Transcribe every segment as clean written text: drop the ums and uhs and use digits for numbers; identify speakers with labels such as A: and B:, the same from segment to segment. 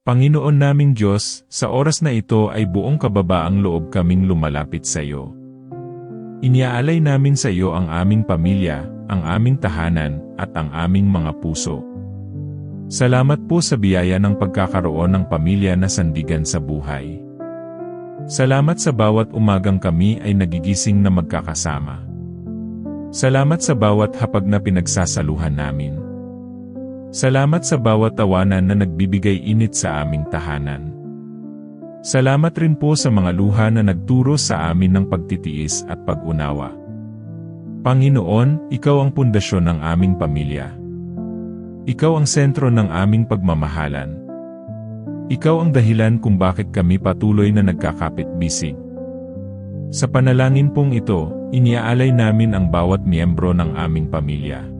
A: Panginoon naming Diyos, sa oras na ito ay buong kababaang loob kaming lumalapit sa iyo. Iniaalay namin sa iyo ang aming pamilya, ang aming tahanan, at ang aming mga puso. Salamat po sa biyaya ng pagkakaroon ng pamilya na sandigan sa buhay. Salamat sa bawat umagang kami ay nagigising na magkakasama. Salamat sa bawat hapag na pinagsasaluhan namin. Salamat sa bawat tawanan na nagbibigay init sa aming tahanan. Salamat rin po sa mga luha na nagturo sa amin ng pagtitiis at pag-unawa. Panginoon, Ikaw ang pundasyon ng aming pamilya. Ikaw ang sentro ng aming pagmamahalan. Ikaw ang dahilan kung bakit kami patuloy na nagkakapit-bisig. Sa panalangin pong ito, iniaalay namin ang bawat miyembro ng aming pamilya.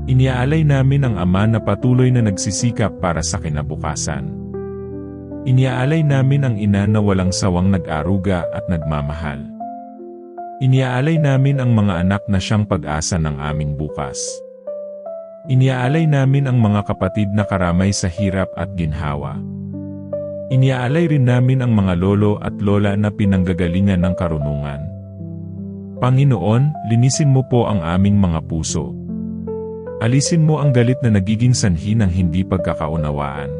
A: Iniaalay namin ang ama na patuloy na nagsisikap para sa kinabukasan. Iniaalay namin ang ina na walang sawang nag-aruga at nagmamahal. Iniaalay namin ang mga anak na siyang pag-asa ng aming bukas. Iniaalay namin ang mga kapatid na karamay sa hirap at ginhawa. Iniaalay rin namin ang mga lolo at lola na pinanggagalingan ng karunungan. Panginoon, linisin mo po ang aming mga puso. Alisin mo ang galit na nagiging sanhi ng hindi pagkakaunawaan.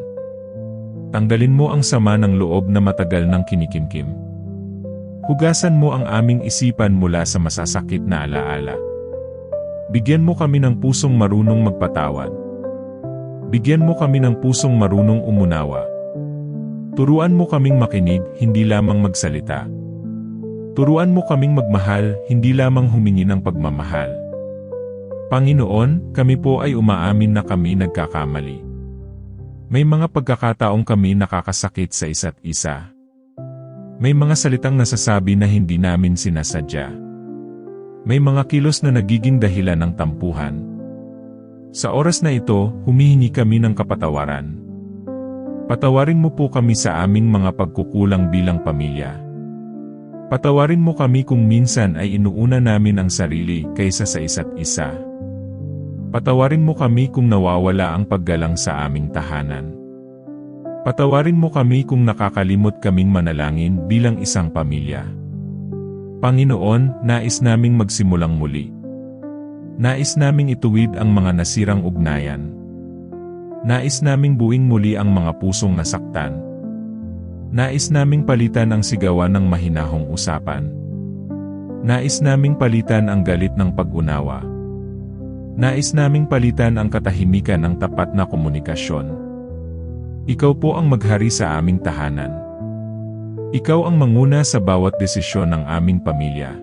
A: Tanggalin mo ang sama ng loob na matagal nang kinikimkim. Hugasan mo ang aming isipan mula sa masasakit na alaala. Bigyan mo kami ng pusong marunong magpatawad. Bigyan mo kami ng pusong marunong umunawa. Turuan mo kaming makinig, hindi lamang magsalita. Turuan mo kaming magmahal, hindi lamang humingi ng pagmamahal. Panginoon, kami po ay umaamin na kami nagkakamali. May mga pagkakataong kami nakakasakit sa isa't isa. May mga salitang nasasabi na hindi namin sinasadya. May mga kilos na nagiging dahilan ng tampuhan. Sa oras na ito, humihingi kami ng kapatawaran. Patawarin mo po kami sa aming mga pagkukulang bilang pamilya. Patawarin mo kami kung minsan ay inuuna namin ang sarili kaysa sa isa't isa. Patawarin mo kami kung nawawala ang paggalang sa aming tahanan. Patawarin mo kami kung nakakalimot kaming manalangin bilang isang pamilya. Panginoon, nais naming magsimulang muli. Nais naming ituwid ang mga nasirang ugnayan. Nais naming buing muli ang mga pusong nasaktan. Nais naming palitan ang sigawan ng mahinahong usapan. Nais naming palitan ang galit ng pag-unawa. Nais naming palitan ang katahimikan ng tapat na komunikasyon. Ikaw po ang maghari sa aming tahanan. Ikaw ang manguna sa bawat desisyon ng aming pamilya.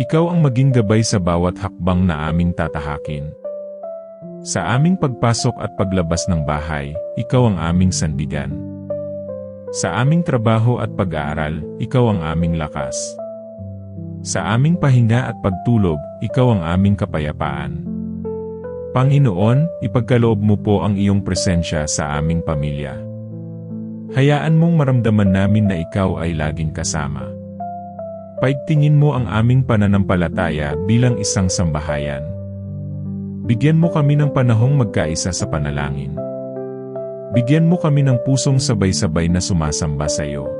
A: Ikaw ang maging gabay sa bawat hakbang na aming tatahakin. Sa aming pagpasok at paglabas ng bahay, ikaw ang aming sandigan. Sa aming trabaho at pag-aaral, ikaw ang aming lakas. Sa aming pahinga at pagtulog, ikaw ang aming kapayapaan. Panginoon, ipagkaloob mo po ang iyong presensya sa aming pamilya. Hayaan mong maramdaman namin na ikaw ay laging kasama. Paigtingin mo ang aming pananampalataya bilang isang sambahayan. Bigyan mo kami ng panahong magkaisa sa panalangin. Bigyan mo kami ng pusong sabay-sabay na sumasamba sa iyo.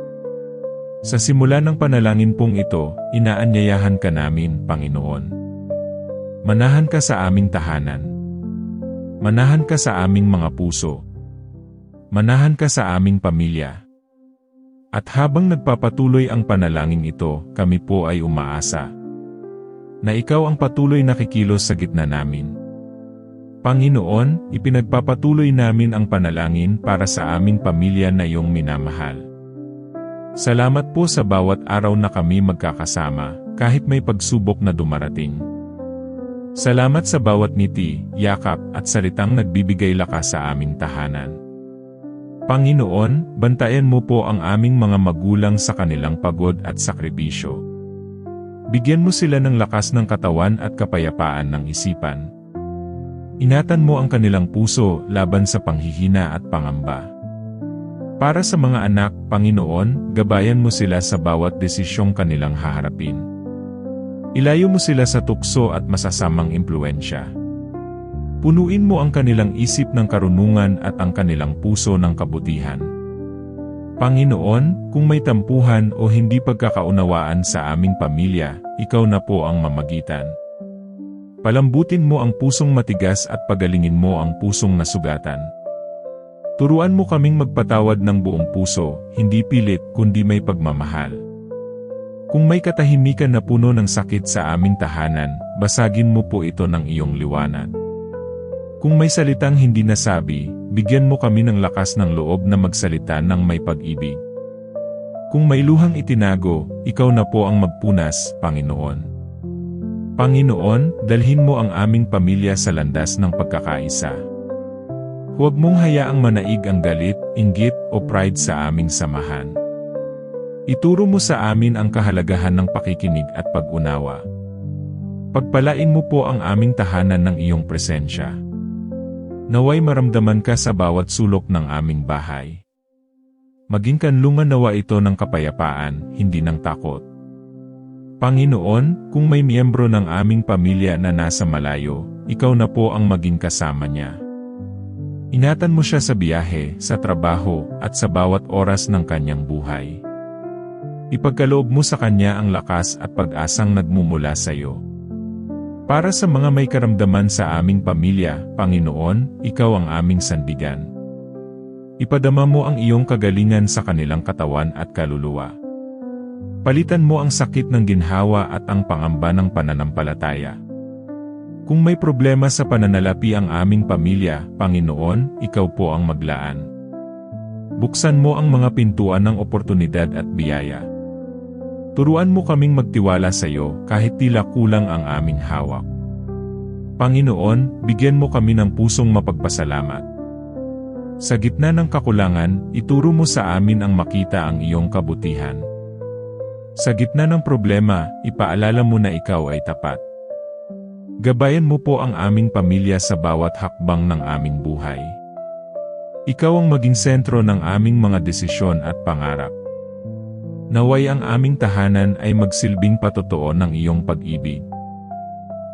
A: Sa simula ng panalangin pong ito, inaanyayahan ka namin, Panginoon. Manahan ka sa aming tahanan. Manahan ka sa aming mga puso. Manahan ka sa aming pamilya. At habang nagpapatuloy ang panalangin ito, kami po ay umaasa na ikaw ang patuloy na kikilos sa gitna namin. Panginoon, ipinagpapatuloy namin ang panalangin para sa aming pamilya na iyong minamahal. Salamat po sa bawat araw na kami magkakasama, kahit may pagsubok na dumarating. Salamat sa bawat ngiti, yakap at salitang nagbibigay lakas sa aming tahanan. Panginoon, bantayan mo po ang aming mga magulang sa kanilang pagod at sakripisyo. Bigyan mo sila ng lakas ng katawan at kapayapaan ng isipan. Ingatan mo ang kanilang puso laban sa panghihina at pangamba. Para sa mga anak, Panginoon, gabayan mo sila sa bawat desisyong kanilang haharapin. Ilayo mo sila sa tukso at masasamang impluensya. Punuin mo ang kanilang isip ng karunungan at ang kanilang puso ng kabutihan. Panginoon, kung may tampuhan o hindi pagkakaunawaan sa aming pamilya, ikaw na po ang mamagitan. Palambutin mo ang pusong matigas at pagalingin mo ang pusong nasugatan. Turuan mo kaming magpatawad ng buong puso, hindi pilit kundi may pagmamahal. Kung may katahimikan na puno ng sakit sa aming tahanan, basagin mo po ito ng iyong liwanag. Kung may salitang hindi nasabi, bigyan mo kami ng lakas ng loob na magsalita ng may pag-ibig. Kung may luhang itinago, ikaw na po ang magpunas, Panginoon. Panginoon, dalhin mo ang aming pamilya sa landas ng pagkakaisa. Huwag mong hayaang manaig ang galit, inggit, o pride sa aming samahan. Ituro mo sa amin ang kahalagahan ng pakikinig at pag-unawa. Pagpalain mo po ang aming tahanan ng iyong presensya. Naway maramdaman ka sa bawat sulok ng aming bahay. Maging kanlungan nawa ito ng kapayapaan, hindi ng takot. Panginoon, kung may miyembro ng aming pamilya na nasa malayo, ikaw na po ang maging kasama niya. Ingatan mo siya sa biyahe, sa trabaho, at sa bawat oras ng kanyang buhay. Ipagkaloob mo sa kanya ang lakas at pag-asang nagmumula sa iyo. Para sa mga may karamdaman sa aming pamilya, Panginoon, ikaw ang aming sandigan. Ipadama mo ang iyong kagalingan sa kanilang katawan at kaluluwa. Palitan mo ang sakit ng ginhawa at ang pangamba ng pananampalataya. Kung may problema sa pananalapi ang aming pamilya, Panginoon, ikaw po ang maglaan. Buksan mo ang mga pintuan ng oportunidad at biyaya. Turuan mo kaming magtiwala sa iyo kahit tila kulang ang aming hawak. Panginoon, bigyan mo kami ng pusong mapagpasalamat. Sa gitna ng kakulangan, ituro mo sa amin ang makita ang iyong kabutihan. Sa gitna ng problema, ipaalala mo na ikaw ay tapat. Gabayan mo po ang aming pamilya sa bawat hakbang ng aming buhay. Ikaw ang maging sentro ng aming mga desisyon at pangarap. Naway ang aming tahanan ay magsilbing patotoo ng iyong pag-ibig.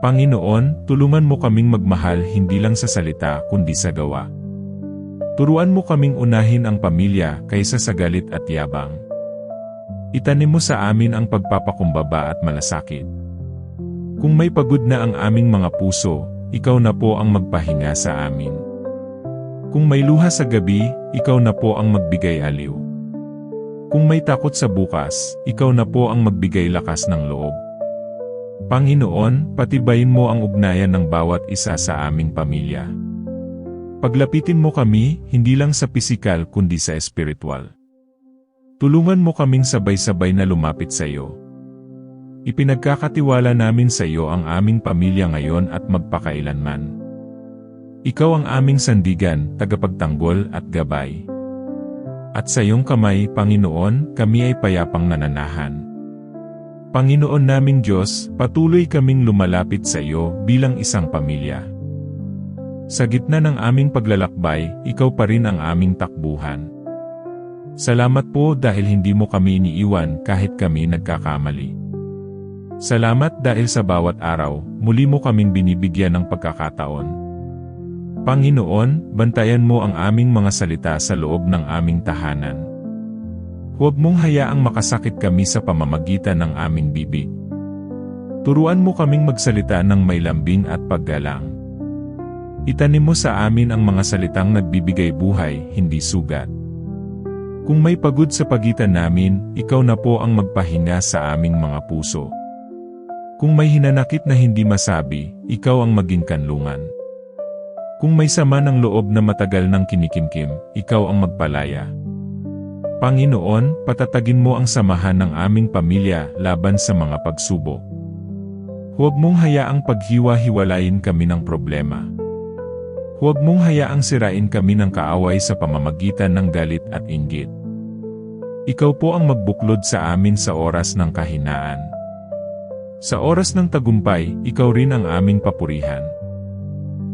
A: Panginoon, tulungan mo kaming magmahal hindi lang sa salita kundi sa gawa. Turuan mo kaming unahin ang pamilya kaysa sa galit at yabang. Itanim mo sa amin ang pagpapakumbaba at malasakit. Kung may pagod na ang aming mga puso, ikaw na po ang magpahinga sa amin. Kung may luha sa gabi, ikaw na po ang magbigay aliw. Kung may takot sa bukas, ikaw na po ang magbigay lakas ng loob. Panginoon, patibayin mo ang ugnayan ng bawat isa sa aming pamilya. Paglapitin mo kami, hindi lang sa pisikal kundi sa espiritual. Tulungan mo kaming sabay-sabay na lumapit sa iyo. Ipinagkakatiwala namin sa iyo ang aming pamilya ngayon at magpakailanman. Ikaw ang aming sandigan, tagapagtanggol at gabay. At sa iyong kamay, Panginoon, kami ay payapang nananahan. Panginoon naming Diyos, patuloy kaming lumalapit sa iyo bilang isang pamilya. Sa gitna ng aming paglalakbay, ikaw pa rin ang aming takbuhan. Salamat po dahil hindi mo kami iniiwan kahit kami nagkakamali. Salamat dahil sa bawat araw, muli mo kaming binibigyan ng pagkakataon. Panginoon, bantayan mo ang aming mga salita sa loob ng aming tahanan. Huwag mong hayaang makasakit kami sa pamamagitan ng aming bibig. Turuan mo kaming magsalita ng may lambing at paggalang. Itanim mo sa amin ang mga salitang nagbibigay buhay, hindi sugat. Kung may pagod sa pagitan namin, ikaw na po ang magpahinga sa aming mga puso. Kung may hinanakit na hindi masabi, ikaw ang maging kanlungan. Kung may sama ng loob na matagal nang kinikimkim, ikaw ang magpalaya. Panginoon, patatagin mo ang samahan ng aming pamilya laban sa mga pagsubok. Huwag mong hayaang paghiwa-hiwalayin kami ng problema. Huwag mong hayaang sirain kami ng kaaway sa pamamagitan ng galit at inggit. Ikaw po ang magbuklod sa amin sa oras ng kahinaan. Sa oras ng tagumpay, ikaw rin ang aming papurihan.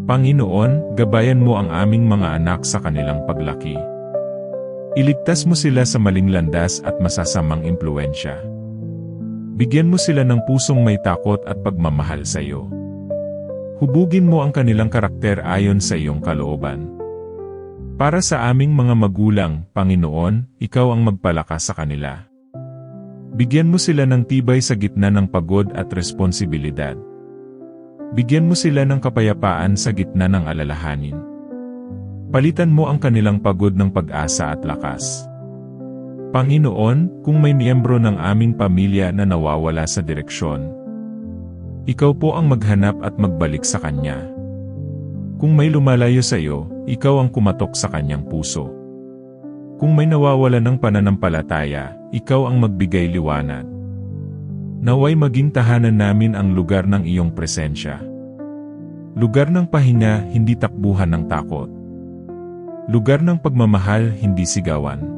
A: Panginoon, gabayan mo ang aming mga anak sa kanilang paglaki. Iligtas mo sila sa maling landas at masasamang impluwensya. Bigyan mo sila ng pusong may takot at pagmamahal sa iyo. Hubugin mo ang kanilang karakter ayon sa iyong kalooban. Para sa aming mga magulang, Panginoon, Ikaw ang magpalakas sa kanila. Bigyan mo sila ng tibay sa gitna ng pagod at responsibilidad. Bigyan mo sila ng kapayapaan sa gitna ng alalahanin. Palitan mo ang kanilang pagod ng pag-asa at lakas. Panginoon, kung may miyembro ng aming pamilya na nawawala sa direksyon, Ikaw po ang maghanap at magbalik sa kanya. Kung may lumalayo sa iyo, Ikaw ang kumatok sa kanyang puso. Kung may nawawala ng pananampalataya, Ikaw ang magbigay liwanag. Naway maging tahanan namin ang lugar ng iyong presensya. Lugar ng pahinga, hindi takbuhan ng takot. Lugar ng pagmamahal, hindi sigawan.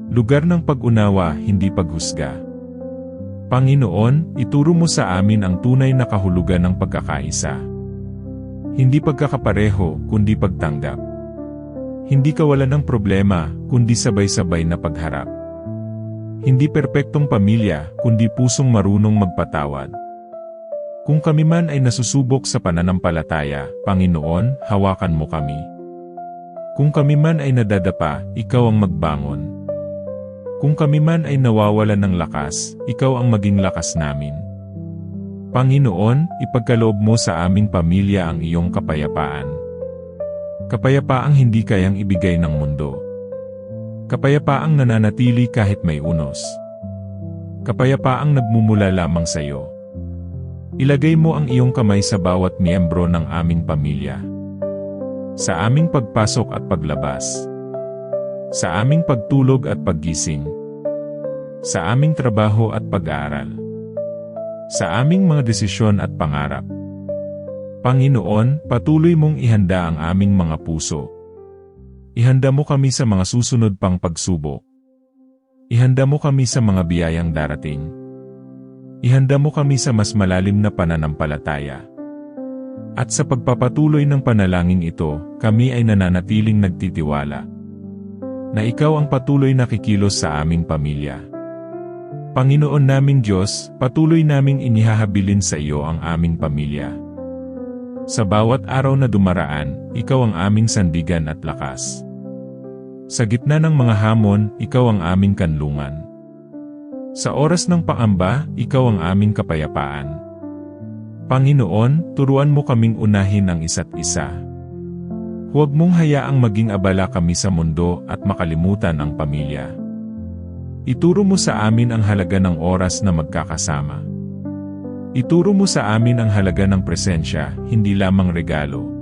A: Lugar ng pag-unawa, hindi paghusga. Panginoon, ituro mo sa amin ang tunay na kahulugan ng pagkakaisa. Hindi pagkakapareho, kundi pagtanggap. Hindi kawalan ng problema, kundi sabay-sabay na pagharap. Hindi perpektong pamilya, kundi pusong marunong magpatawad. Kung kami man ay nasusubok sa pananampalataya, Panginoon, hawakan mo kami. Kung kami man ay nadadapa, Ikaw ang magbangon. Kung kami man ay nawawalan ng lakas, Ikaw ang maging lakas namin. Panginoon, ipagkaloob mo sa aming pamilya ang iyong kapayapaan. Kapayapaang hindi kayang ibigay ng mundo. Kapayapaang nananatili kahit may unos. Kapayapaang nagmumula lamang sa iyo. Ilagay mo ang iyong kamay sa bawat miyembro ng aming pamilya. Sa aming pagpasok at paglabas. Sa aming pagtulog at paggising. Sa aming trabaho at pag-aaral. Sa aming mga desisyon at pangarap. Panginoon, patuloy mong ihanda ang aming mga puso. Ihanda mo kami sa mga susunod pang pagsubok. Ihanda mo kami sa mga biyayang darating. Ihanda mo kami sa mas malalim na pananampalataya. At sa pagpapatuloy ng panalangin ito, kami ay nananatiling nagtitiwala na Ikaw ang patuloy na kikilos sa aming pamilya. Panginoon naming Diyos, patuloy naming inihahabilin sa iyo ang aming pamilya. Sa bawat araw na dumaraan, Ikaw ang aming sandigan at lakas. Sa gitna ng mga hamon, Ikaw ang aming kanlungan. Sa oras ng pangamba, Ikaw ang aming kapayapaan. Panginoon, turuan mo kaming unahin ang isa't isa. Huwag mong hayaang maging abala kami sa mundo at makalimutan ang pamilya. Ituro mo sa amin ang halaga ng oras na magkakasama. Ituro mo sa amin ang halaga ng presensya, hindi lamang regalo.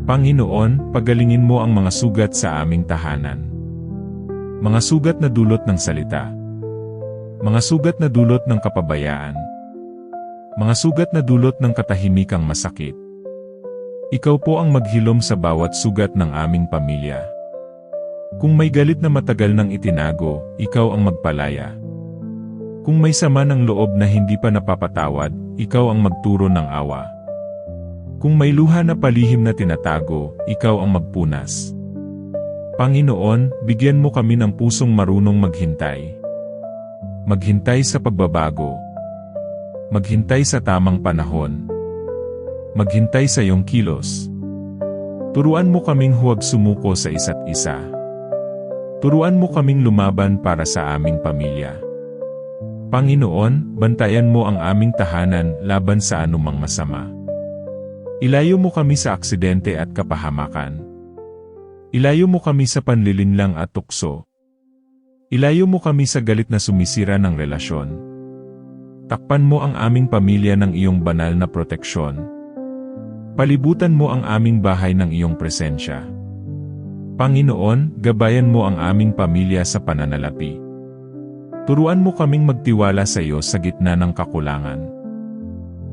A: Panginoon, pagalingin mo ang mga sugat sa aming tahanan. Mga sugat na dulot ng salita. Mga sugat na dulot ng kapabayaan. Mga sugat na dulot ng katahimikang masakit. Ikaw po ang maghilom sa bawat sugat ng aming pamilya. Kung may galit na matagal nang itinago, Ikaw ang magpalaya. Kung may sama ng loob na hindi pa napapatawad, Ikaw ang magturo ng awa. Kung may luha na palihim na tinatago, Ikaw ang magpunas. Panginoon, bigyan mo kami ng pusong marunong maghintay. Maghintay sa pagbabago. Maghintay sa tamang panahon. Maghintay sa iyong kilos. Turuan mo kaming huwag sumuko sa isa't isa. Turuan mo kaming lumaban para sa aming pamilya. Panginoon, bantayan mo ang aming tahanan laban sa anumang masama. Ilayo mo kami sa aksidente at kapahamakan. Ilayo mo kami sa panlilinlang at tukso. Ilayo mo kami sa galit na sumisira ng relasyon. Takpan mo ang aming pamilya ng iyong banal na proteksyon. Palibutan mo ang aming bahay ng iyong presensya. Panginoon, gabayan mo ang aming pamilya sa pananalapi. Turuan mo kaming magtiwala sa iyo sa gitna ng kakulangan.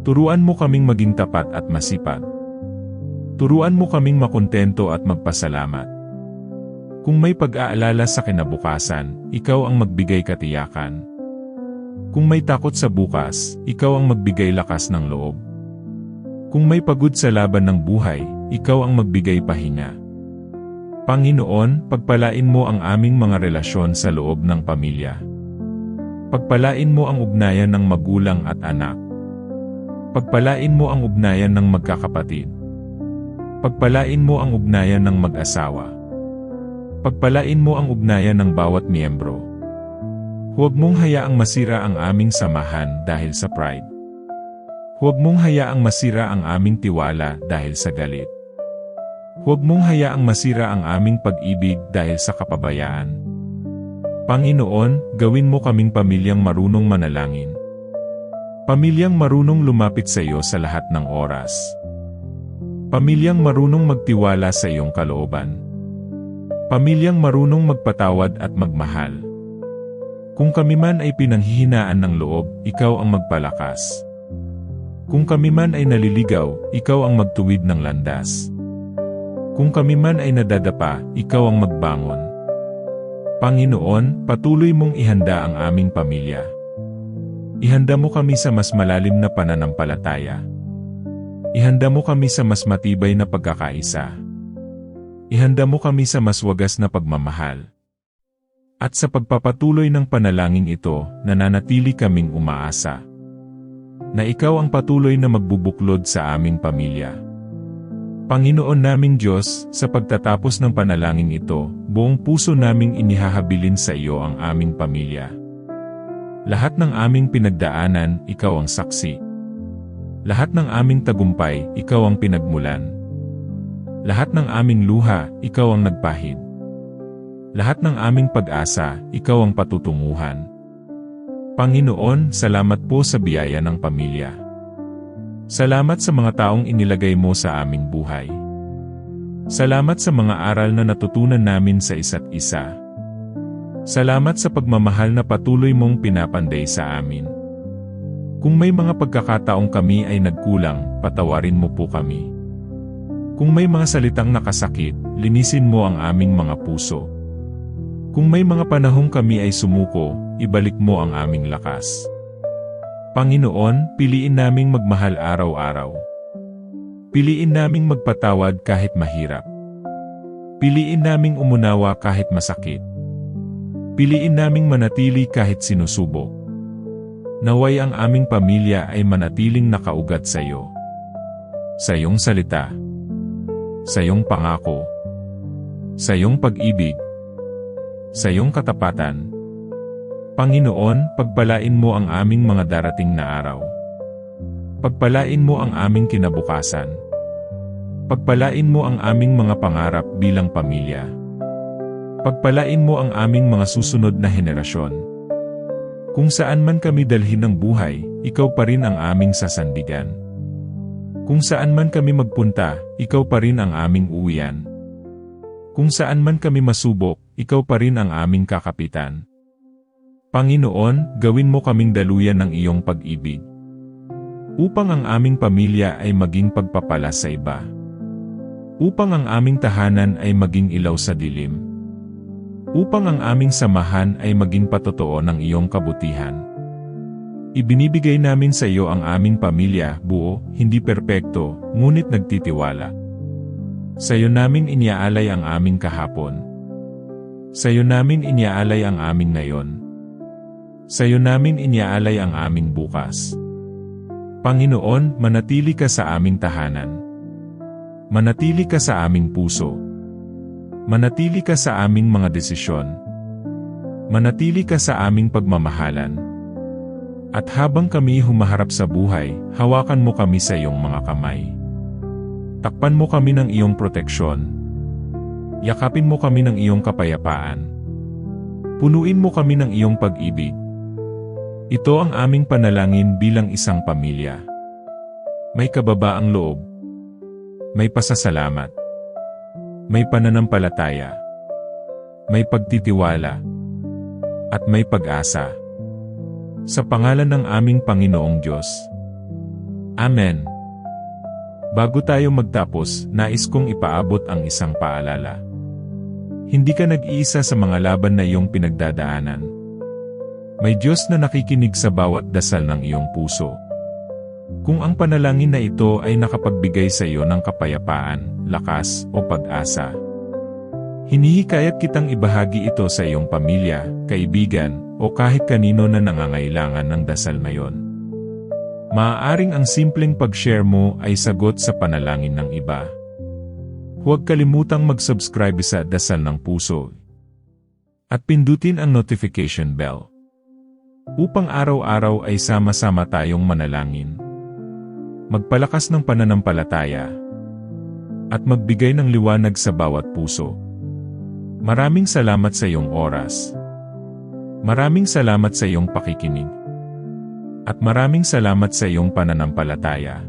A: Turuan mo kaming maging tapat at masipag. Turuan mo kaming makontento at magpasalamat. Kung may pag-aalala sa kinabukasan, Ikaw ang magbigay katiyakan. Kung may takot sa bukas, Ikaw ang magbigay lakas ng loob. Kung may pagod sa laban ng buhay, Ikaw ang magbigay pahinga. Panginoon, pagpalain mo ang aming mga relasyon sa loob ng pamilya. Pagpalain mo ang ugnayan ng magulang at anak. Pagpalain mo ang ugnayan ng magkakapatid. Pagpalain mo ang ugnayan ng mag-asawa. Pagpalain mo ang ugnayan ng bawat miyembro. Huwag mong hayaang masira ang aming samahan dahil sa pride. Huwag mong hayaang masira ang aming tiwala dahil sa galit. Huwag mong hayaang masira ang aming pag-ibig dahil sa kapabayaan. Panginoon, gawin mo kaming pamilyang marunong manalangin. Pamilyang marunong lumapit sa iyo sa lahat ng oras. Pamilyang marunong magtiwala sa iyong kalooban. Pamilyang marunong magpatawad at magmahal. Kung kami man ay pinanghihinaan ng loob, ikaw ang magpalakas. Kung kami man ay naliligaw, ikaw ang magtuwid ng landas. Kung kami man ay nadadapa, ikaw ang magbangon. Panginoon, patuloy mong ihanda ang aming pamilya. Ihanda mo kami sa mas malalim na pananampalataya. Ihanda mo kami sa mas matibay na pagkakaisa. Ihanda mo kami sa mas wagas na pagmamahal. At sa pagpapatuloy ng panalangin ito, nananatili kaming umaasa na ikaw ang patuloy na magbubuklod sa aming pamilya. Panginoon naming Diyos, sa pagtatapos ng panalangin ito, buong puso naming inihahabilin sa iyo ang aming pamilya. Lahat ng aming pinagdaanan, ikaw ang saksi. Lahat ng aming tagumpay, ikaw ang pinagmulan. Lahat ng aming luha, ikaw ang nagpahid. Lahat ng aming pag-asa, ikaw ang patutunguhan. Panginoon, salamat po sa biyaya ng pamilya. Salamat sa mga taong inilagay mo sa aming buhay. Salamat sa mga aral na natutunan namin sa isa't isa. Salamat sa pagmamahal na patuloy mong pinapanday sa amin. Kung may mga pagkakataong kami ay nagkulang, patawarin mo po kami. Kung may mga salitang nakasakit, linisin mo ang aming mga puso. Kung may mga panahong kami ay sumuko, ibalik mo ang aming lakas. Panginoon, piliin naming magmahal araw-araw. Piliin naming magpatawad kahit mahirap. Piliin naming umunawa kahit masakit. Piliin naming manatili kahit sinusubok. Naway ang aming pamilya ay manatiling nakaugat sa iyo. Sa iyong salita. Sa iyong pangako. Sa iyong pag-ibig. Sa iyong katapatan. Panginoon, pagpalain mo ang aming mga darating na araw. Pagpalain mo ang aming kinabukasan. Pagpalain mo ang aming mga pangarap bilang pamilya. Pagpalain mo ang aming mga susunod na henerasyon. Kung saan man kami dalhin ng buhay, ikaw pa rin ang aming sasandigan. Kung saan man kami magpunta, ikaw pa rin ang aming uwian. Kung saan man kami masubok, ikaw pa rin ang aming kakapitan. Panginoon, gawin mo kaming daluyan ng iyong pag-ibig. Upang ang aming pamilya ay maging pagpapala sa iba. Upang ang aming tahanan ay maging ilaw sa dilim. Upang ang aming samahan ay maging patotoo ng iyong kabutihan. Ibinibigay namin sa iyo ang aming pamilya, buo, hindi perpekto, ngunit nagtitiwala. Sa iyo namin iniaalay ang aming kahapon. Sa iyo namin iniaalay ang aming ngayon. Sa iyo namin iniaalay ang aming bukas. Panginoon, manatili ka sa aming tahanan. Manatili ka sa aming puso. Manatili ka sa aming mga desisyon. Manatili ka sa aming pagmamahalan. At habang kami humaharap sa buhay, hawakan mo kami sa iyong mga kamay. Takpan mo kami ng iyong proteksyon. Yakapin mo kami ng iyong kapayapaan. Punuin mo kami ng iyong pag-ibig. Ito ang aming panalangin bilang isang pamilya. May kababaang loob. May pasasalamat. May pananampalataya. May pagtitiwala. At may pag-asa. Sa pangalan ng aming Panginoong Diyos. Amen. Bago tayo magtapos, nais kong ipaabot ang isang paalala. Hindi ka nag-iisa sa mga laban na iyong pinagdadaanan. May Diyos na nakikinig sa bawat dasal ng iyong puso. Kung ang panalangin na ito ay nakapagbigay sa iyo ng kapayapaan, lakas, o pag-asa, hinihikayat kitang ibahagi ito sa iyong pamilya, kaibigan, o kahit kanino na nangangailangan ng dasal ngayon. Maaaring ang simpleng pag-share mo ay sagot sa panalangin ng iba. Huwag kalimutang mag-subscribe sa Dasal ng Puso at pindutin ang notification bell upang araw-araw ay sama-sama tayong manalangin, magpalakas ng pananampalataya, at magbigay ng liwanag sa bawat puso. Maraming salamat sa iyong oras. Maraming salamat sa iyong pakikinig. At maraming salamat sa iyong pananampalataya.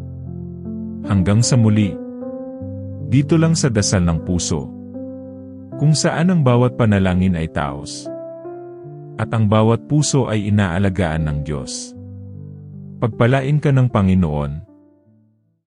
A: Hanggang sa muli. Dito lang sa Dasal ng Puso, kung saan ang bawat panalangin ay taos, at ang bawat puso ay inaalagaan ng Diyos. Pagpalain ka ng Panginoon.